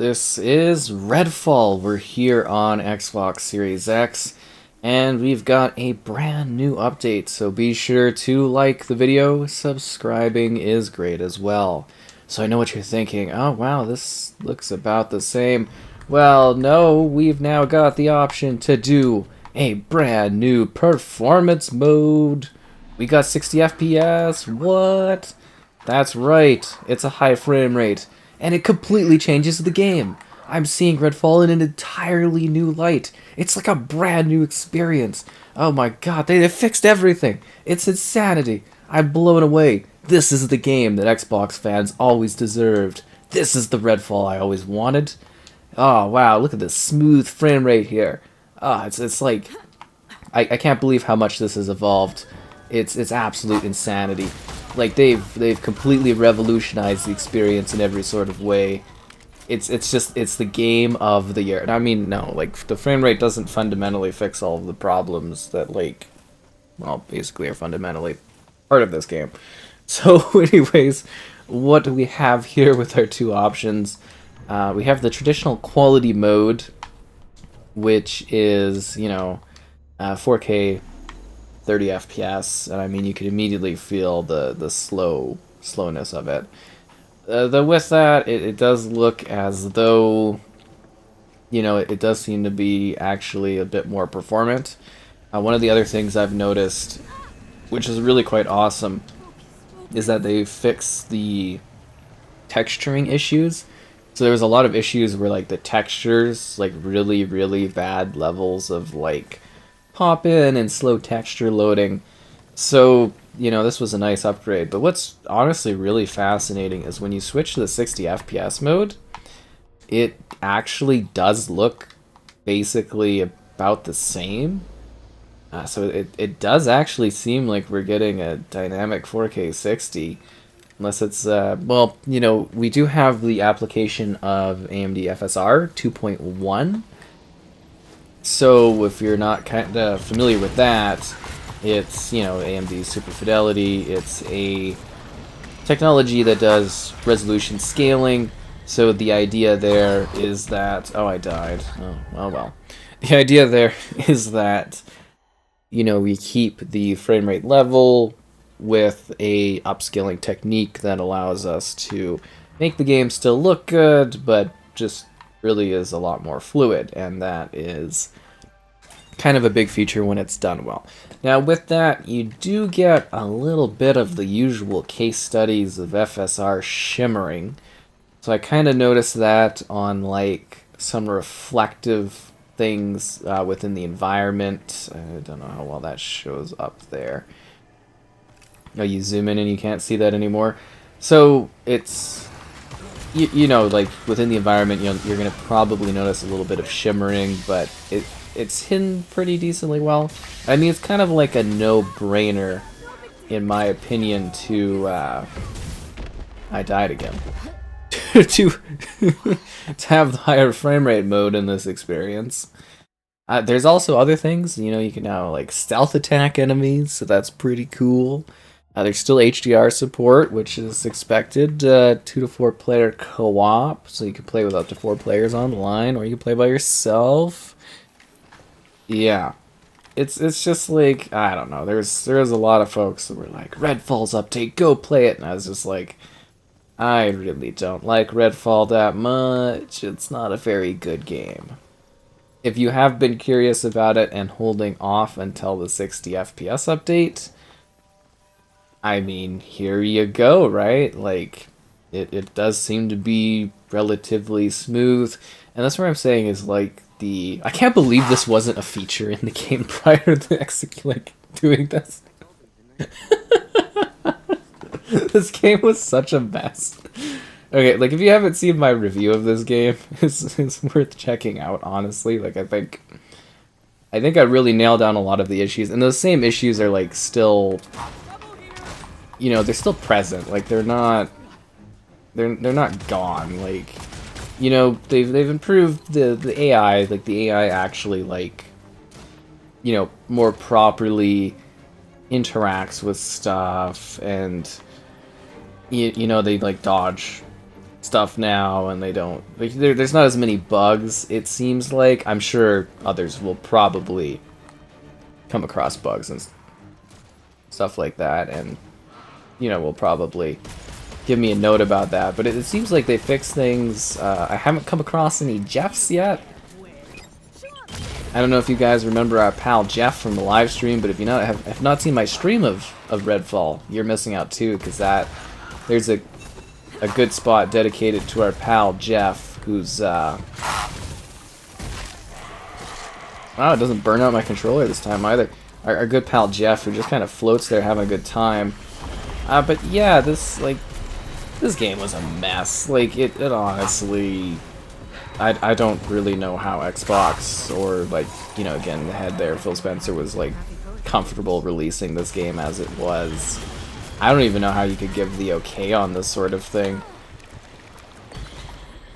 This is Redfall. We're here on Xbox Series X, and we've got a brand new update, so be sure to like the video. Subscribing is great as well. So I know what you're thinking. Oh wow, this looks about the same. Well, no, we've now got the option to do a brand new performance mode. We got 60 FPS. What? That's right, it's a high frame rate, and it completely changes the game. I'm seeing Redfall in an entirely new light. It's like a brand new experience. Oh my god, they fixed everything. It's insanity. I'm blown away. This is the game that Xbox fans always deserved. This is the Redfall I always wanted. Oh wow, look at this smooth frame rate here. It's like I can't believe how much this has evolved. It's absolute insanity. Like they've completely revolutionized the experience in every sort of way. It's the game of the year. And I mean, no, like the frame rate doesn't fundamentally fix all of the problems that basically are fundamentally part of this game. So anyways, what do we have here with our two options? We have the traditional quality mode, which is, 4K 30 FPS, and I mean you can immediately feel the slowness of it. With that, it does look as though, it does seem to be actually a bit more performant. One of the other things I've noticed, which is really quite awesome, is that they fix the texturing issues. So there was a lot of issues where like the textures, like really, really bad levels of like pop in and slow texture loading. So, this was a nice upgrade. But what's honestly really fascinating is when you switch to the 60 FPS mode, it actually does look basically about the same. So it does actually seem like we're getting a dynamic 4K 60. Unless it's, we do have the application of AMD FSR 2.1. So if you're not kind of familiar with that, it's, AMD's Super Fidelity. It's a technology that does resolution scaling. So the idea there is that... Oh, I died. Oh well. The idea there is that, we keep the frame rate level with a upscaling technique that allows us to make the game still look good, but just really is a lot more fluid, and that is kind of a big feature when it's done well. Now with that, you do get a little bit of the usual case studies of FSR shimmering. So I kind of noticed that on like some reflective things within the environment. I don't know how well that shows up there. Oh, you zoom in and you can't see that anymore. So it's, like within the environment, you're going to probably notice a little bit of shimmering, but it's hidden pretty decently well. I mean, it's kind of like a no-brainer, in my opinion, to, I died again. to have the higher frame rate mode in this experience. There's also other things, you can now, like, stealth attack enemies, so that's pretty cool. There's still HDR support, which is expected. 2 to 4 player co-op, so you can play with up to 4 players online, or you can play by yourself. Yeah, it's just like, I don't know. There's a lot of folks that were like, Redfall's update, go play it, and I was just like, I really don't like Redfall that much. It's not a very good game. If you have been curious about it and holding off until the 60 FPS update, I mean, here you go, right? Like, it does seem to be relatively smooth, and that's what I'm saying is, like, I can't believe this wasn't a feature in the game prior to doing this. This game was such a mess. Okay, like, if you haven't seen my review of this game, it's worth checking out, honestly. Like, I think I really nailed down a lot of the issues, and those same issues are, like, still... they're still present. Like, they're not gone. Like, they've improved the AI. Like, the AI actually, like, more properly interacts with stuff, and they like dodge stuff now, and they don't. Like, there's not as many bugs. It seems like. I'm sure others will probably come across bugs and stuff like that, and will probably give me a note about that. But it seems like they fixed things. I haven't come across any Jeffs yet. I don't know if you guys remember our pal Jeff from the live stream, but if you have not seen my stream of Redfall, you're missing out too, because there's a good spot dedicated to our pal Jeff, who's oh, it doesn't burn out my controller this time either. Our good pal Jeff, who just kind of floats there having a good time. But yeah, this game was a mess. Like, it honestly, I don't really know how Xbox, or like, again, the head there, Phil Spencer, was like comfortable releasing this game as it was. I don't even know how you could give the okay on this sort of thing.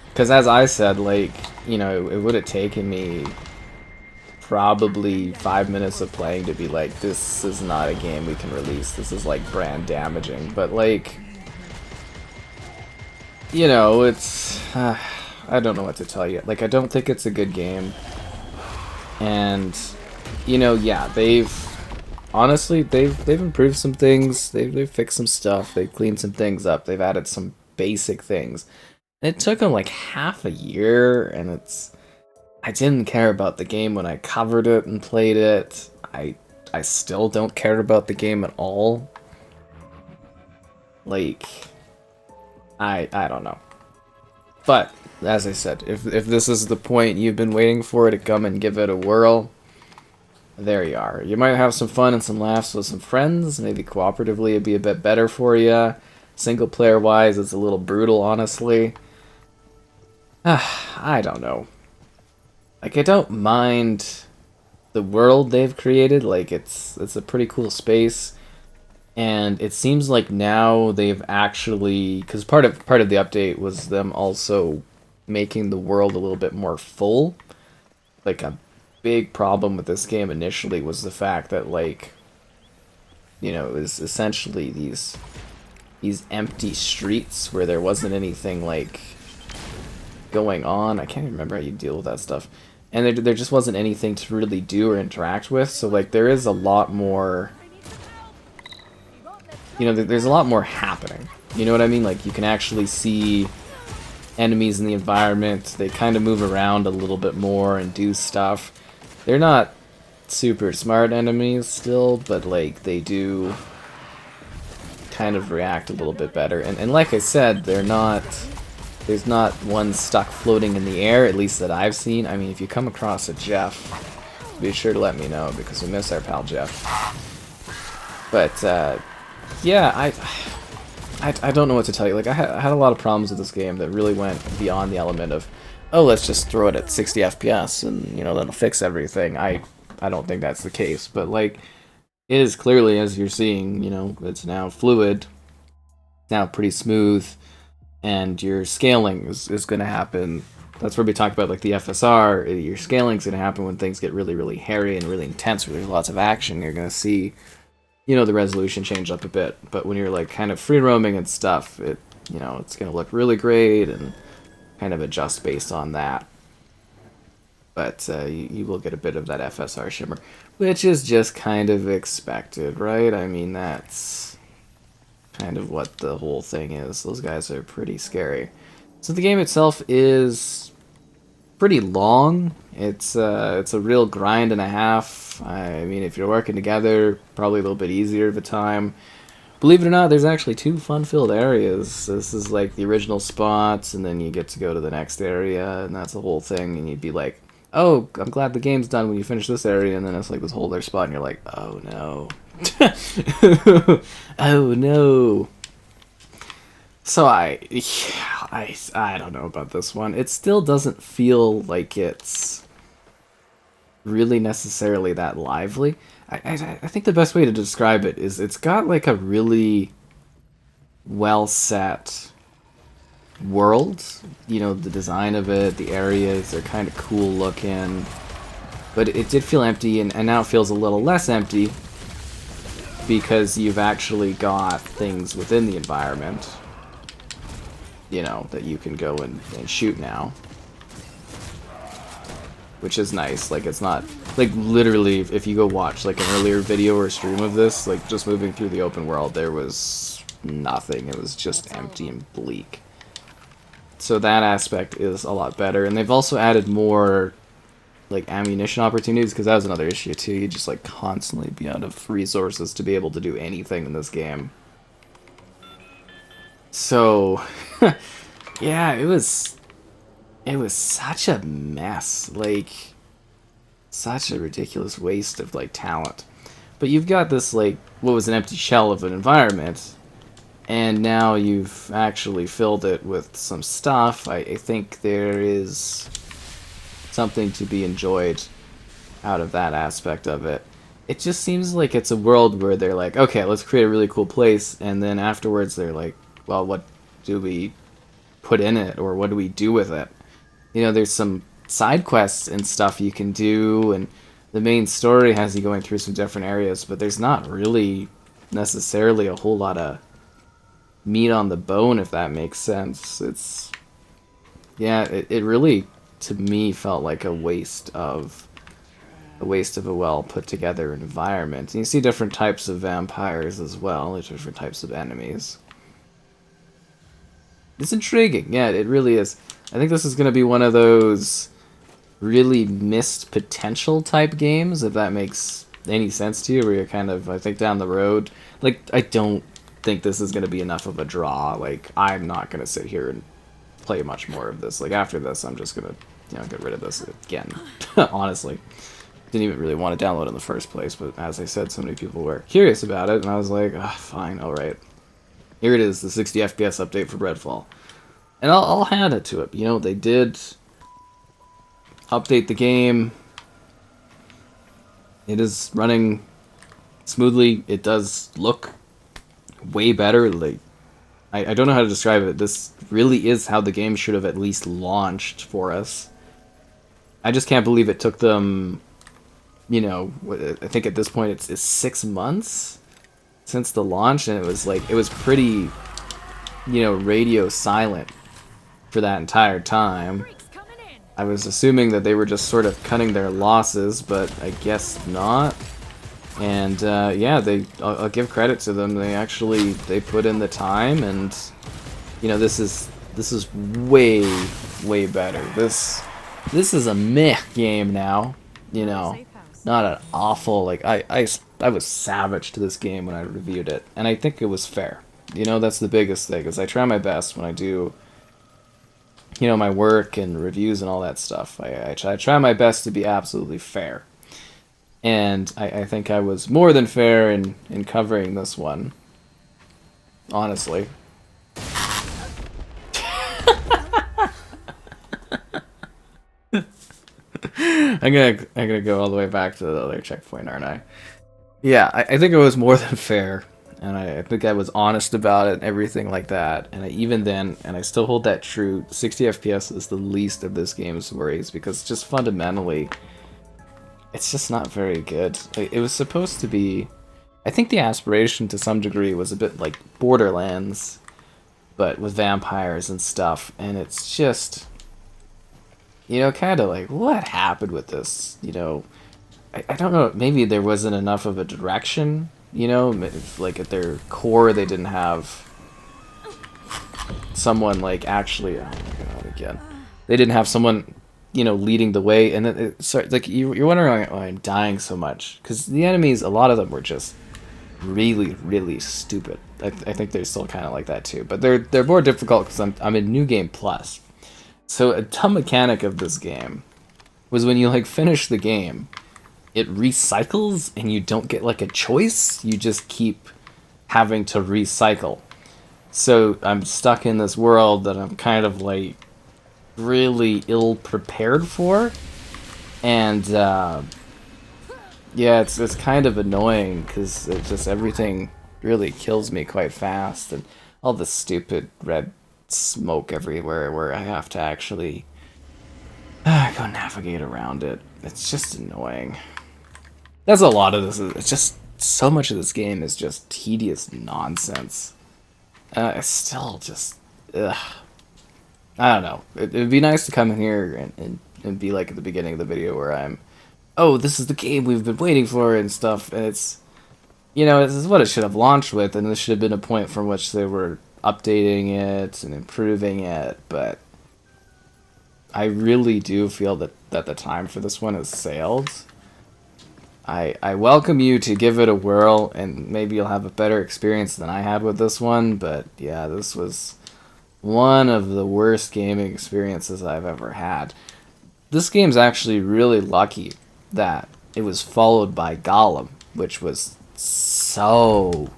Because as I said, like, it would have taken me probably 5 minutes of playing to be like, this is not a game we can release. This is like brand damaging. But like, it's I don't know what to tell you. Like, I don't think it's a good game. And yeah, honestly, they've improved some things. They've fixed some stuff. They've cleaned some things up. They've added some basic things. And it took them like half a year, and I didn't care about the game when I covered it and played it. I still don't care about the game at all. Like, I don't know. But as I said, if this is the point you've been waiting for to come and give it a whirl, there you are. You might have some fun and some laughs with some friends. Maybe cooperatively it'd be a bit better for you. Single player wise, it's a little brutal, honestly. I don't know. Like, I don't mind the world they've created. Like, it's a pretty cool space, and it seems like now they've actually, because part of the update was them also making the world a little bit more full. Like, a big problem with this game initially was the fact that, like, it was essentially these empty streets where there wasn't anything like going on. I can't even remember how you deal with that stuff. And there just wasn't anything to really do or interact with. So like, there is a lot more, there's a lot more happening. You know what I mean? Like, you can actually see enemies in the environment. They kind of move around a little bit more and do stuff. They're not super smart enemies still, but like, they do kind of react a little bit better. And like I said, there's not one stuck floating in the air, at least that I've seen. I mean, if you come across a Jeff, be sure to let me know, because we miss our pal Jeff. But yeah, I don't know what to tell you. Like, I had a lot of problems with this game that really went beyond the element of, oh, let's just throw it at 60 FPS and that'll fix everything. I don't think that's the case, but like, it is clearly, as you're seeing, it's now fluid, now pretty smooth, and your scaling is going to happen. That's where we talk about, like, the FSR. Your scaling is going to happen when things get really, really hairy and really intense, where there's lots of action. You're going to see, the resolution change up a bit. But when you're, like, kind of free roaming and stuff, it's going to look really great and kind of adjust based on that. But you will get a bit of that FSR shimmer, which is just kind of expected, right? I mean, that's kind of what the whole thing is. Those guys are pretty scary. So the game itself is pretty long. It's a real grind and a half. I mean, if you're working together, probably a little bit easier of a time. Believe it or not, there's actually 2 fun-filled areas. This is like the original spots, and then you get to go to the next area, and that's the whole thing. And you'd be like, oh, I'm glad the game's done when you finish this area, and then it's like this whole other spot, and you're like, oh no. Oh no. So I don't know about this one. It still doesn't feel like it's really necessarily that lively. I think the best way to describe it is it's got like a really well set world. The design of it, the areas are kind of cool looking, but it did feel empty, and now it feels a little less empty because you've actually got things within the environment. you know, that you can go and shoot now. Which is nice. Like, it's not, like, literally, if you go watch, like, an earlier video or stream of this, like, just moving through the open world, there was nothing. It was just empty and bleak. So that aspect is a lot better. And they've also added more, like, ammunition opportunities, because that was another issue, too. You just, like, constantly be out of resources to be able to do anything in this game. So, yeah, it was such a mess, like, such a ridiculous waste of, like, talent. But you've got this, like, what was an empty shell of an environment, and now you've actually filled it with some stuff. I think there is something to be enjoyed out of that aspect of it. It just seems like it's a world where they're like, okay, let's create a really cool place, and then afterwards they're like, well, what do we put in it, or what do we do with it? You know, there's some side quests and stuff you can do, and the main story has you going through some different areas, but there's not really necessarily a whole lot of meat on the bone, if that makes sense. It's, yeah, it really, to me, felt like a waste of a well put together environment. And you see different types of vampires as well, different types of enemies. It's intriguing, yeah, it really is. I think this is going to be one of those really missed potential type games, if that makes any sense to you, where you're kind of, I think, down the road. Like, I don't think this is going to be enough of a draw. Like, I'm not going to sit here and play much more of this. Like, after this, I'm just going to, you know, get rid of this again, honestly. Didn't even really want to download it in the first place, but as I said, so many people were curious about it, and I was like, ah, fine, alright. Here it is, the 60 FPS update for Redfall. And I'll hand it to it. You know, they did update the game. It is running smoothly. It does look way better. Like, I don't know how to describe it. This really is how the game should have at least launched for us. I just can't believe it took them, you know, I think at this point it's 6 months since the launch, and it was like, it was pretty, you know, radio silent for that entire time. I was assuming that they were just sort of cutting their losses, but I guess not. And yeah, I'll give credit to them. They put in the time, and you know, this is way better. This is a meh game now. You know, not an awful, like, I was savage to this game when I reviewed it, and I think it was fair. You know, that's the biggest thing, is I try my best when I do, you know, my work and reviews and all that stuff. I try my best to be absolutely fair. And I think I was more than fair in covering this one. Honestly. I'm gonna go all the way back to the other checkpoint, aren't I? Yeah, I think it was more than fair. And I think I was honest about it and everything like that. And even then, and I still hold that true, 60 FPS is the least of this game's worries, because just fundamentally, it's just not very good. It was supposed to be, I think the aspiration to some degree was a bit like Borderlands, but with vampires and stuff, and it's just, you know, kind of like, what happened with this? You know, I don't know, maybe there wasn't enough of a direction. You know, like at their core, they didn't have someone like actually. Oh my god! Again, they didn't have someone, you know, leading the way. And then, sorry, like you're wondering why I'm dying so much, because the enemies, a lot of them were just really stupid. I think they're still kind of like that too, but they're more difficult because I'm in New Game Plus. So a dumb mechanic of this game was when you like finish the game, it recycles and you don't get like a choice. You just keep having to recycle. So I'm stuck in this world that I'm kind of like really ill prepared for. And yeah, it's kind of annoying because it just, everything really kills me quite fast. And all the stupid red smoke everywhere where I have to actually go navigate around it. It's just annoying. That's a lot of this. It's just, so much of this game is just tedious nonsense. It's still just, ugh. I don't know. It'd be nice to come in here and be like at the beginning of the video where I'm, oh, this is the game we've been waiting for and stuff, and it's, you know, this is what it should have launched with, and this should have been a point from which they were updating it and improving it, but I really do feel that the time for this one has sailed. I welcome you to give it a whirl, and maybe you'll have a better experience than I had with this one, but yeah, this was one of the worst gaming experiences I've ever had. This game's actually really lucky that it was followed by Gollum, which was so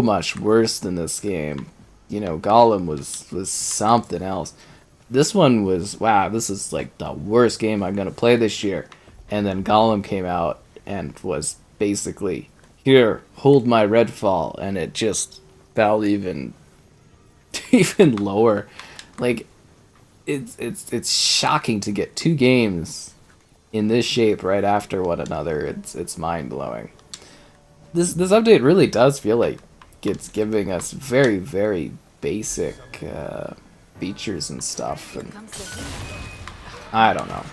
much worse than this game. You know, Gollum was something else. This one was, wow, this is like the worst game I'm gonna play this year. And then Gollum came out and was basically, here, hold my Redfall, and it just fell even even lower. Like, it's shocking to get two games in this shape right after one another. It's mind blowing. This update really does feel like it's giving us very basic features and stuff, and I don't know.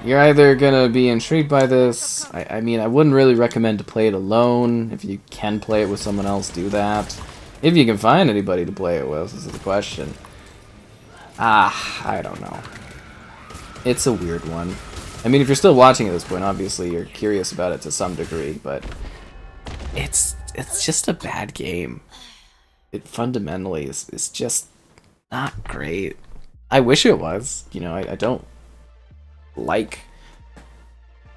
You're either gonna be intrigued by this. I mean, I wouldn't really recommend to play it alone. If you can play it with someone else, do that. If you can find anybody to play it with, is the question. I don't know. It's a weird one. I mean, if you're still watching at this point, obviously you're curious about it to some degree, but it's just a bad game. It fundamentally is just not great. I wish it was. You know, I don't like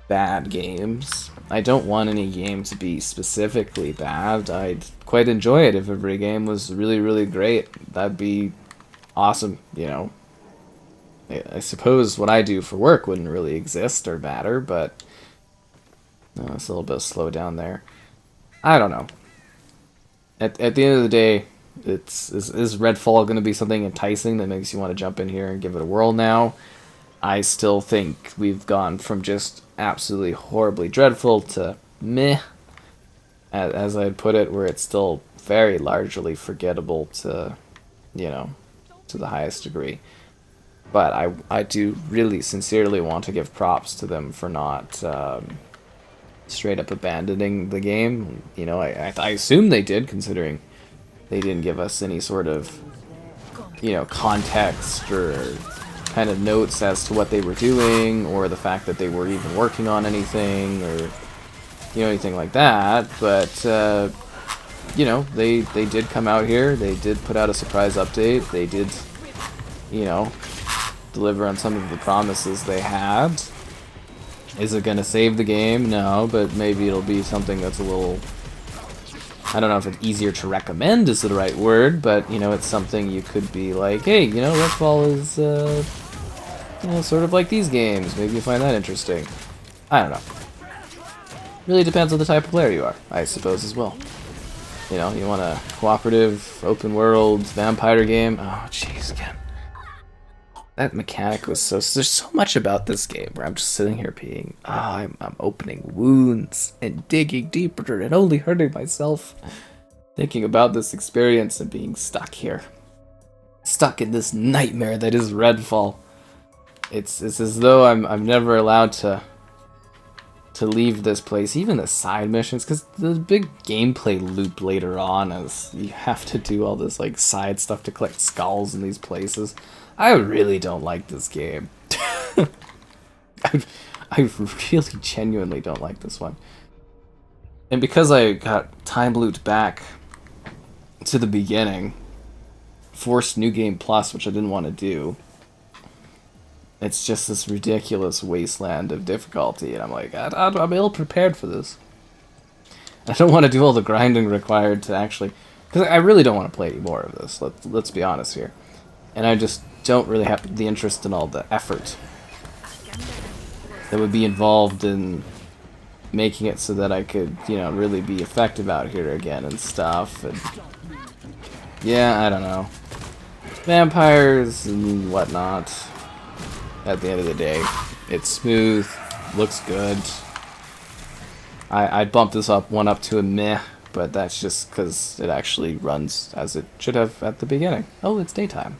bad games. I don't want any game to be specifically bad. I'd quite enjoy it if every game was really great. That'd be awesome, you know. I suppose what I do for work wouldn't really exist or matter, but no, it's a little bit slow down there. I don't know. At the end of the day, is Redfall going to be something enticing that makes you want to jump in here and give it a whirl now? I still think we've gone from just absolutely horribly dreadful to meh, as I'd put it, where it's still very largely forgettable to, you know, to the highest degree. But I do really sincerely want to give props to them for not straight up abandoning the game. You know, I assume they did, considering they didn't give us any sort of, you know, context or kind of notes as to what they were doing, or the fact that they were even working on anything, or, you know, anything like that. But you know, they did come out here, they did put out a surprise update, they did, you know, deliver on some of the promises they had. Is it going to save the game? No, but maybe it'll be something that's a little, I don't know if it's easier to recommend is the right word, but, you know, it's something you could be like, hey, you know, Redfall is, you know, sort of like these games. Maybe you find that interesting. I don't know. Really depends on the type of player you are, I suppose, as well. You know, you want a cooperative, open world, vampire game? Oh, jeez, again. That mechanic was so... There's so much about this game where I'm just sitting here being... I'm opening wounds and digging deeper and only hurting myself. Thinking about this experience and being stuck here. Stuck in this nightmare that is Redfall. It's as though I'm never allowed to leave this place, even the side missions, because the big gameplay loop later on is you have to do all this like side stuff to collect skulls in these places. I really don't like this game. I really genuinely don't like this one. And because I got time looped back to the beginning, forced New Game Plus, which I didn't want to do, it's just this ridiculous wasteland of difficulty, and I'm like, I'm ill prepared for this. I don't want to do all the grinding required to actually, because I really don't want to play any more of this. Let's be honest here, and I just don't really have the interest in all the effort that would be involved in making it so that I could, you know, really be effective out here again and stuff. And yeah, I don't know, vampires and whatnot. At the end of the day, it's smooth, looks good. I'd bump this one up to a meh, but that's just because it actually runs as it should have at the beginning. Oh, it's daytime.